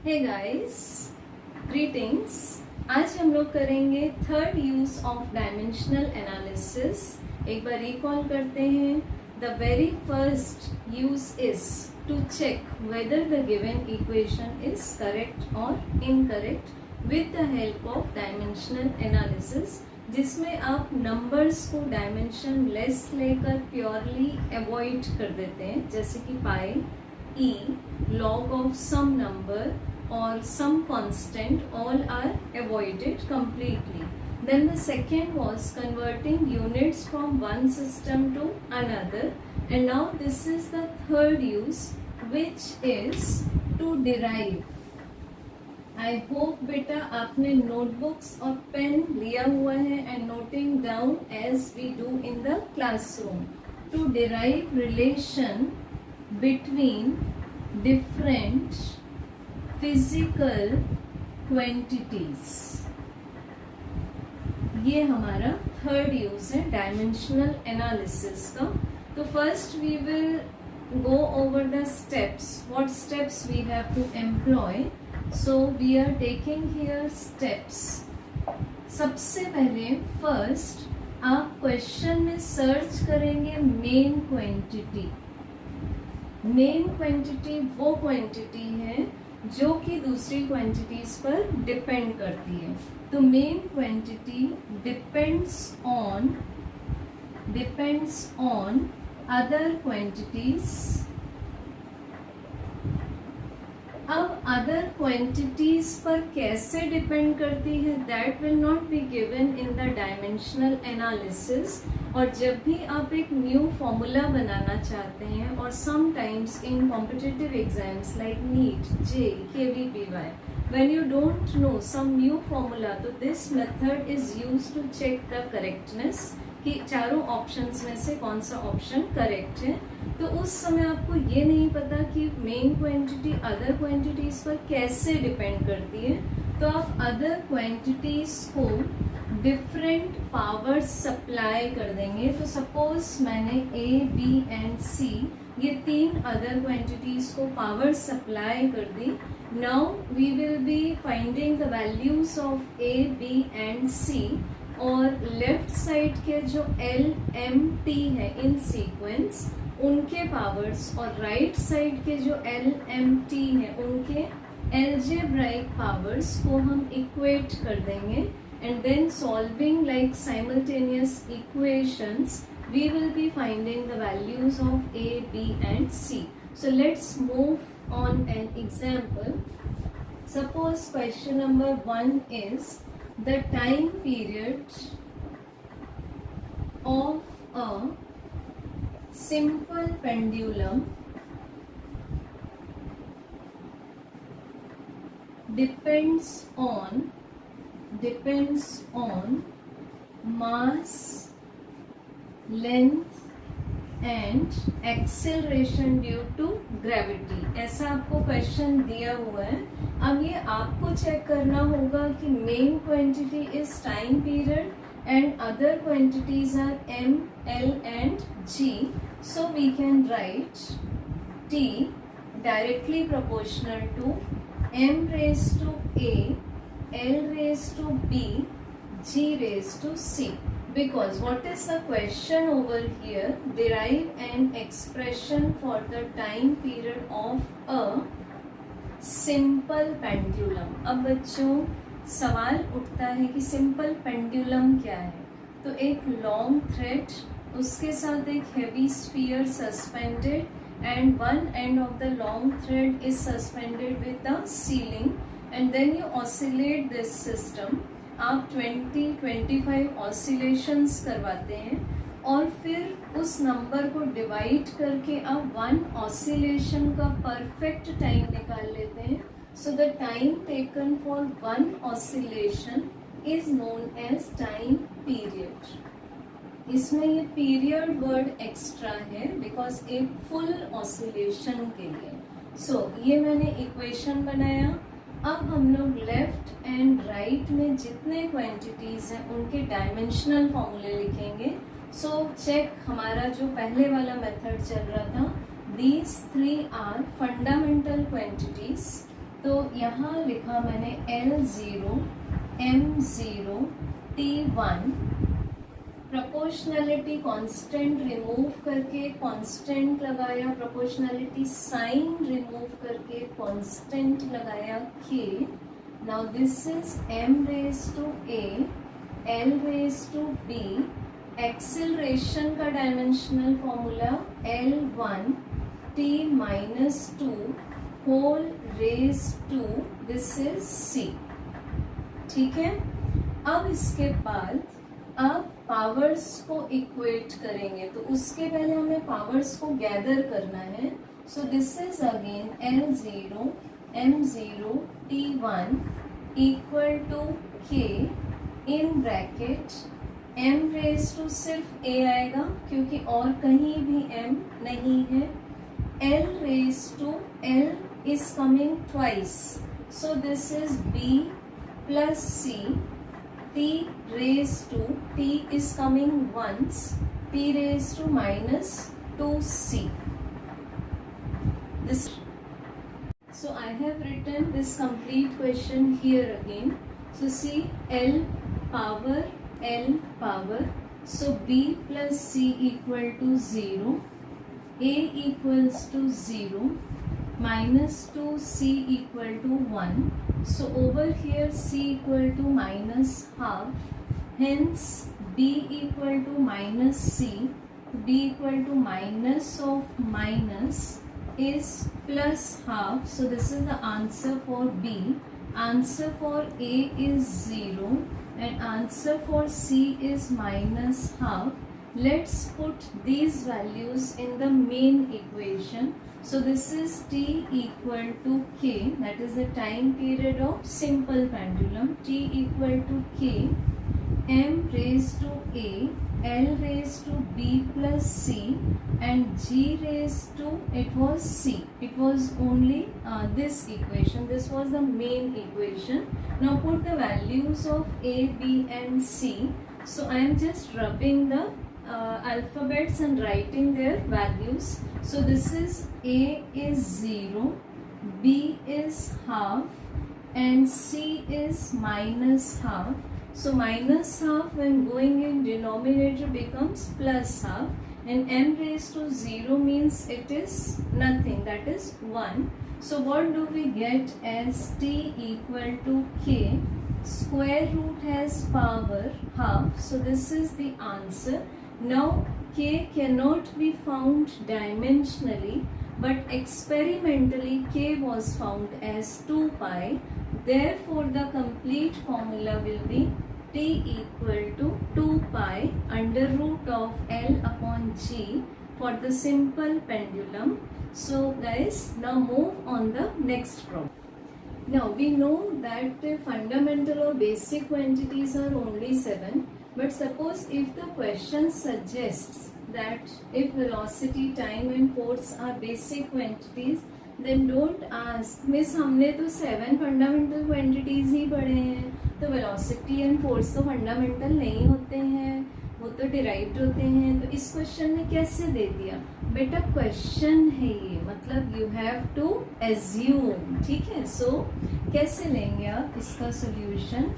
Hey guys, greetings. आज हम लोग करेंगे third use of dimensional analysis. एक बार रिकॉल करते हैं। The very first use is to check whether the given equation is correct और incorrect with the help of dimensional analysis, जिसमें आप नंबर्स को डायमेंशन लेस लेकर प्योरली अवॉइड कर देते हैं, जैसे कि पाई, e, log of some number or some constant, all are avoided completely. Then the second was converting units from one system to another, and now this is the third use, which is to derive. I hope बेटा आपने notebooks और pen लिया हुआ है and noting down as we do in the classroom. To derive relation between different physical quantities. ये हमारा third use है dimensional analysis का। तो first we will go over the steps, what steps we have to employ. So we are taking here steps. सबसे पहले first आप question में search करेंगे मेन क्वांटिटी। मेन क्वांटिटी वो क्वांटिटी है जो कि दूसरी क्वांटिटीज पर डिपेंड करती है। तो main quantity depends on other quantities. अब अदर क्वांटिटीज पर कैसे डिपेंड करती है, that will not be given in the dimensional analysis. और जब भी आप एक न्यू फॉर्मूला बनाना चाहते हैं, और sometimes in competitive exams like NEET, JEE, KVPY, when you don't know some new formula, तो this method is used to check the correctness कि चारों ऑप्शंस में से कौन सा ऑप्शन करेक्ट है। तो उस समय आपको ये नहीं पता कि मेन क्वांटिटी अदर क्वांटिटीज पर कैसे डिपेंड करती है, तो आप अदर क्वांटिटीज को डिफरेंट पावर सप्लाई कर देंगे। तो सपोज मैंने A, B एंड C ये तीन अदर क्वांटिटीज को पावर सप्लाई कर दी। Now we will be finding the values of A, B and C, और लेफ्ट साइड के जो L, M, T है इन सीक्वेंस उनके पावर्स, और राइट साइड के जो L, M, T है उनके एल्जेब्राइक पावर्स को हम इक्वेट कर देंगे। And then solving like simultaneous equations, we will be finding the values of A, B and C. So let's move on an example. Suppose question number 1 is the time period of a simple pendulum depends on mass, length and acceleration due to gravity. ऐसा आपको question दिया हुआ है। अब ये आपको check करना होगा कि main quantity is time period and other quantities are M, L and G. So we can write T directly proportional to M raised to A, L raised to B, G raised to C. Because what is the question over here? Derive an expression for the time period of a simple pendulum. अब बच्चों सवाल उठता है कि simple pendulum क्या है। तो एक लॉन्ग थ्रेड, उसके साथ एक heavy sphere suspended, and one end of the long thread is suspended with the ceiling, and then you oscillate this system. आप 20-25 ऑसिलेशंस करवाते हैं, और फिर उस नंबर को डिवाइड करके आप वन ऑसिलेशन का परफेक्ट टाइम निकाल लेते हैं। So the time taken for one oscillation is known as time period. इसमें ये period word extra है because एक full oscillation के लिए। So ये मैंने equation बनाया। अब हम लोग लेफ्ट एंड राइट में जितने क्वांटिटीज हैं उनके डायमेंशनल फॉर्मूले लिखेंगे। सो चेक, हमारा जो पहले वाला मेथड चल रहा था, these three are fundamental quantities तो यहाँ लिखा मैंने L0 M0 T1, proportionality constant remove करके कांस्टेंट लगाया, प्रोपोर्शनलिटी साइन रिमूव करके कांस्टेंट लगाया K. Now this is M raise to A, L raise to B. Acceleration का dimensional formula L1 T minus 2 whole raise to this is C. ठीक है. अब इसके बाद अब पावर्स को इक्वेट करेंगे, तो उसके पहले हमें पावर्स को गैदर करना है. So this is again L0 M0 T1 equal to K in bracket M raise to सिर्फ A आएगा क्योंकि और कहीं भी M नहीं है. L raise to L is coming twice, so this is B plus C. T raised to T is coming once, T raised to minus 2C. This, so I have written this complete question here again. So see, L power, so B plus C equal to 0, A equals to 0, minus 2C equal to 1. So over here C equal to minus half, hence B equal to minus C, B equal to minus of minus is plus half. So this is the answer for B. Answer for A is 0 and answer for C is minus half. Let's put these values in the main equation. So this is T equal to K, that is the time period of simple pendulum. T equal to K, M raised to A, L raised to B plus C, and G raised to, it was C. It was only this equation. This was the main equation. Now put the values of A, B and C. So I am just rubbing the alphabets and writing their values. So this is A is 0, B is half and C is minus half. So minus half when going in denominator becomes plus half, and M raised to 0 means it is nothing, that is 1. So what do we get as T equal to K? Square root has power half, so this is the answer. Now K cannot be found dimensionally, but experimentally K was found as 2 pi. Therefore the complete formula will be T equal to 2 pi under root of L upon G for the simple pendulum. So guys, now move on the next problem. Now we know that the fundamental or basic quantities are only 7. But suppose if the question suggests that if velocity, time and force are basic quantities, then don't ask, Miss हमने तो 7 fundamental quantities ही पढ़े हैं, तो velocity and force तो fundamental नहीं होते हैं, वो तो derived होते हैं, तो इस question में कैसे दे दिया? बेटा question है ये, मतलब you have to assume. ठीक है. So कैसे लेंगे आप इसका solution?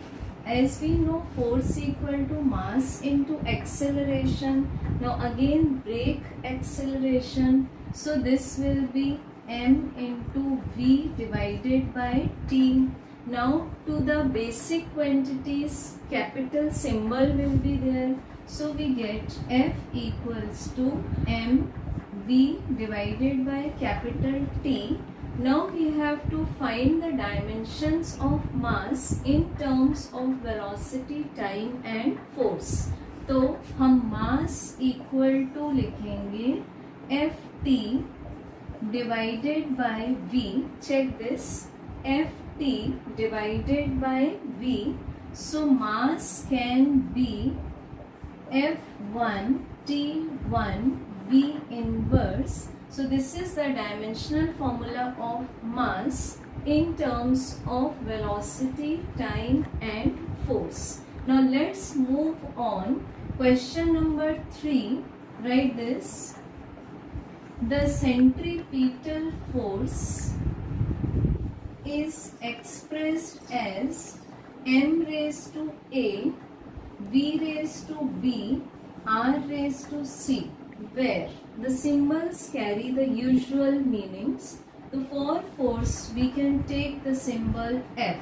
As we know, force equal to mass into acceleration. Now again break acceleration. So this will be m into v divided by t. Now to the basic quantities, capital symbol will be there. So we get F equals to m v divided by capital T. Now we have to find the dimensions of mass in terms of velocity, time and force. तो हम mass equal to लिखेंगे Ft divided by V. Check this, Ft divided by V. So mass can be F1 T1 V inverse. So this is the dimensional formula of mass in terms of velocity, time and force. Now let's move on. Question number 3. Write this. The centripetal force is expressed as m raised to a, v raised to b, r raised to c, where the symbols carry the usual meanings. तो for force we can take the symbol F.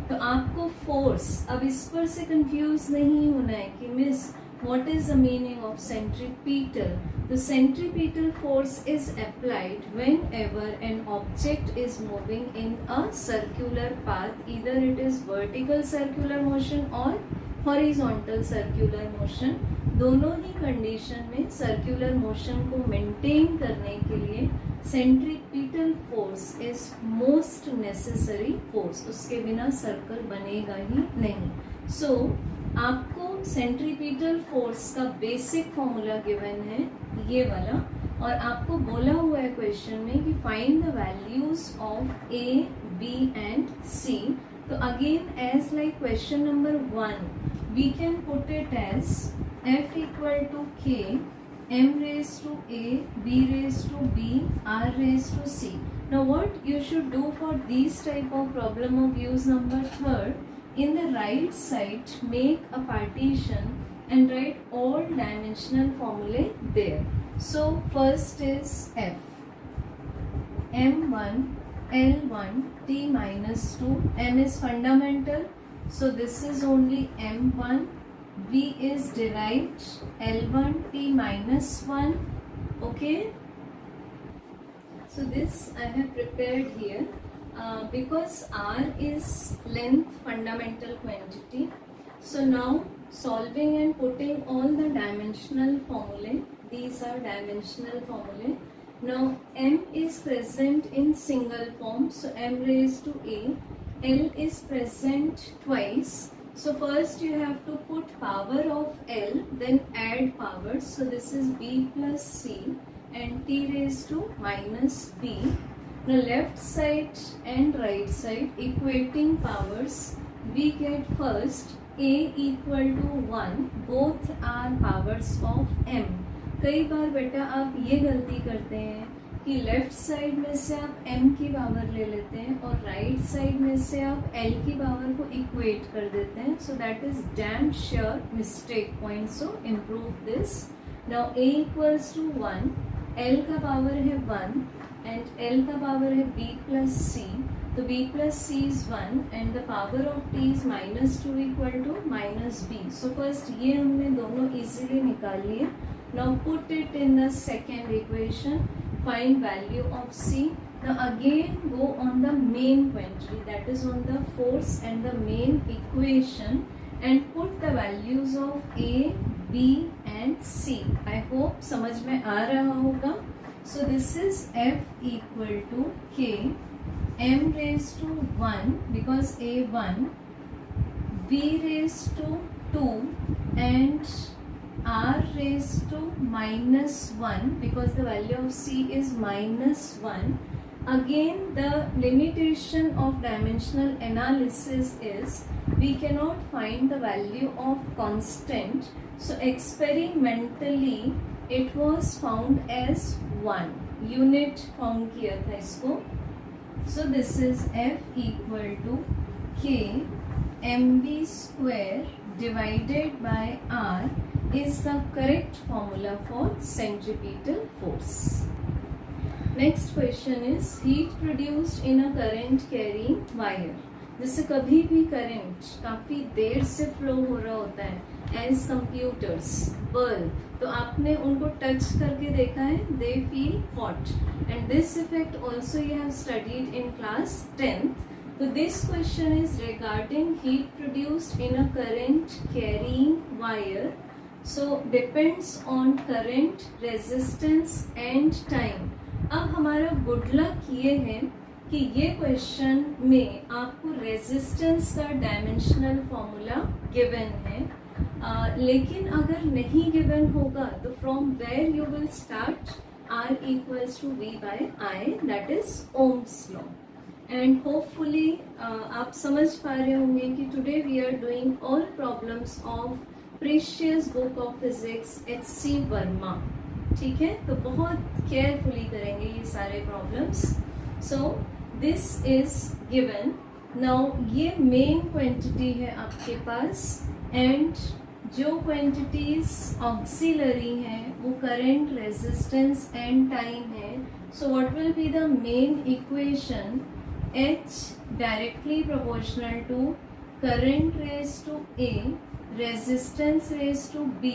तो आपको force, अब इस पर से confuse नहीं होना है कि miss what is the meaning of centripetal. The centripetal force is applied whenever an object is moving in a circular path, either it is vertical circular motion or horizontal circular motion. दोनों ही condition में circular motion को maintain करने के लिए centripetal force is most necessary force. उसके बिना circle बनेगा ही नहीं. सो आपको सेंट्रीपिटल फोर्स का बेसिक फॉर्मूला गिवन है ये वाला, और आपको बोला हुआ है क्वेश्चन में कि find the values of A, B and C. तो again as like question number 1 we can put it as F equal to K, M raised to A, B raised to B, R raised to C. Now what you should do for these type of problem of use number 3rd, in the right side make a partition and write all dimensional formulae there. So first is F, M1, L1, T minus 2, M is fundamental, so this is only M1. V is derived, L1 T minus 1. Okay, so this I have prepared here because R is length fundamental quantity. So now solving and putting all the dimensional formulae, these are dimensional formulae. Now M is present in single form, so M raised to A. L is present twice. So first you have to put power of L, then add powers. So this is B plus C and T raised to minus B. Now left side and right side equating powers, we get first A equal to 1. Both are powers of M. कई बार बेटा आप ये गलती करते हैं कि left side में से आप m की पावर ले लेते हैं और राइट साइड में से आप l की पावर को इक्वेट कर देते हैं. So that is damn sure mistake point. So improve this. Now a equals to 1, l का पावर है 1 एंड l का पावर है b प्लस c. तो b plus c is 1 and the power of t is minus 2 equal to minus b. So first ये हमने दोनों easily निकाल लिए. Now put it in the second equation. Find value of C. Now again go on the main quantity, that is on the force and the main equation, and put the values of A, B and C. I hope समझ में आ रहा होगा. So this is F equal to K, M raised to 1 because A 1, B raised to 2 and R raised to minus 1 because the value of C is minus 1. Again the limitation of dimensional analysis is we cannot find the value of constant. So experimentally it was found as 1. Unit found किया था इसको. So this is F equal to K mv square divided by R is the correct formula for centripetal force. Next question is heat produced in a current carrying wire. जैसे कभी भी current काफी देर से flow हो रहा होता है as computers, bulb, तो आपने उनको टच करके देखा है, they feel hot and this effect also you have studied in class 10th. So this question is regarding heat produced in a current carrying wire. So depends on current, resistance and time. अब हमारा good luck ये है कि ये question में आपको resistance का dimensional formula given है. लेकिन अगर नहीं गिवन होगा तो from where you will start R equals to V by I, that is Ohm's law. And hopefully आप समझ पा रहे होंगे कि today we are doing all problems of precious book of physics H.C. Verma. ठीक है, तो बहुत केयरफुली करेंगे ये सारे problems. So this is given. Now ये मेन क्वांटिटी है आपके पास एंड जो क्वांटिटीज ऑक्सिलरी हैं वो करंट, रेजिस्टेंस एंड टाइम है. So what will be the main equation? H directly proportional to current raise to A, resistance raise to B,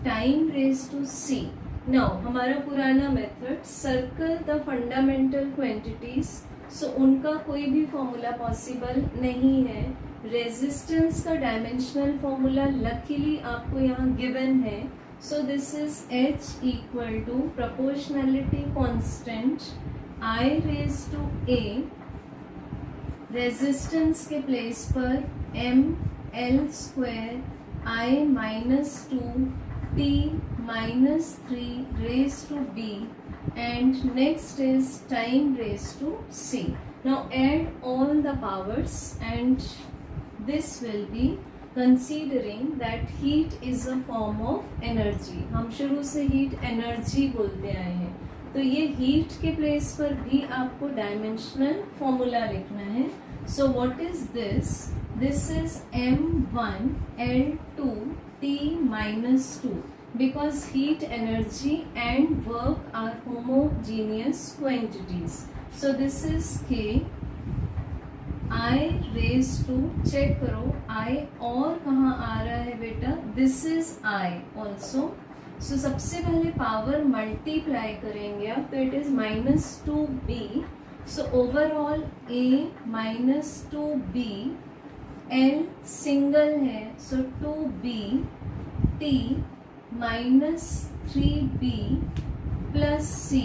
time raise to C. Now हमारा पुराना method circle the fundamental quantities. So उनका कोई भी formula possible नहीं है. Resistance का dimensional formula luckily आपको यहाँ गिवन है. So this is H equal to proportionality constant I raise to A, resistance के प्लेस पर M L square I minus 2 T minus 3 raised to B, and next is time raised to C. Now add all the powers and this will be considering that heat is a form of energy. हम शुरू से heat energy बोलते आए हैं, तो ये heat के place पर भी आपको dimensional formula लिखना है. So what is this? This is M1 L2 T minus 2. Because heat, energy and work are homogeneous quantities. So this is K I raised to, check करो I और कहाँ आ रहा है बेटा? This is I also. So सबसे पहले power multiply करेंगे आप, तो it is minus 2B. So overall A minus 2B, L single है, so 2B T minus 3B plus C,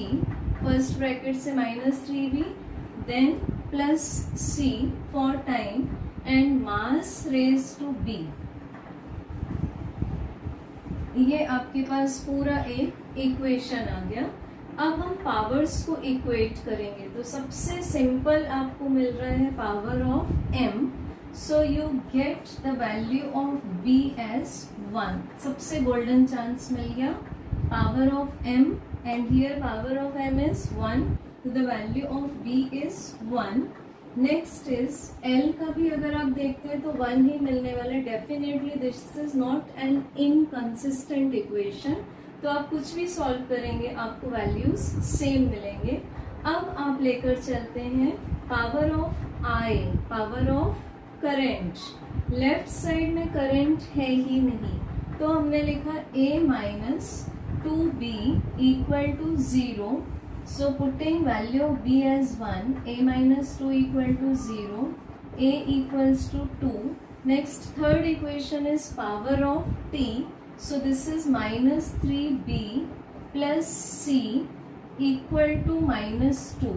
first bracket से minus 3B, then plus C for time and mass raise to B. ये आपके पास पूरा एक equation आ गया. अब हम powers को इक्वेट करेंगे, तो सबसे सिंपल आपको मिल रहा है power of M. So you get the value of B as 1. सबसे golden chance मिल गया. Power of M and here power of M is 1. So the value of B is 1. Next is L का भी अगर आप देखते हैं तो 1 ही मिलने वाला है. Definitely this is not an inconsistent equation. तो आप कुछ भी solve करेंगे आपको values same मिलेंगे. अब आप लेकर चलते हैं power of I, power of current. Left side में करंट है ही नहीं, तो हमने लिखा A minus 2B equal to 0. So putting value of B as 1, A minus 2 equal to 0, A equals to 2. Next third equation is power of T. So this is minus 3B plus C equal to minus 2,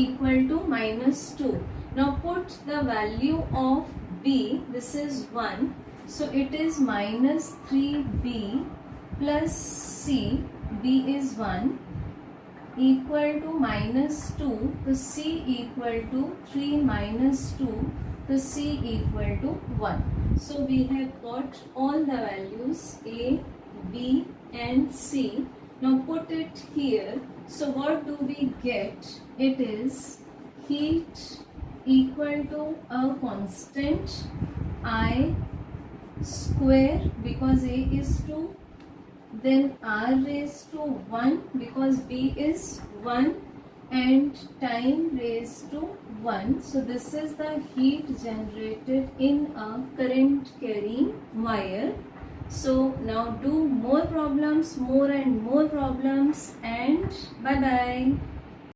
equal to minus 2. Now put the value of B, this is 1, so it is minus 3B plus C, B is 1, equal to minus 2, so C equal to 3 minus 2, so C equal to 1. So we have got all the values A, B and C. Now put it here. So what do we get? It is heat equal to a constant I square because A is 2, then R raised to 1 because B is 1 and time raised to 1. So this is the heat generated in a current carrying wire. So now do more problems, more and more problems, and bye bye.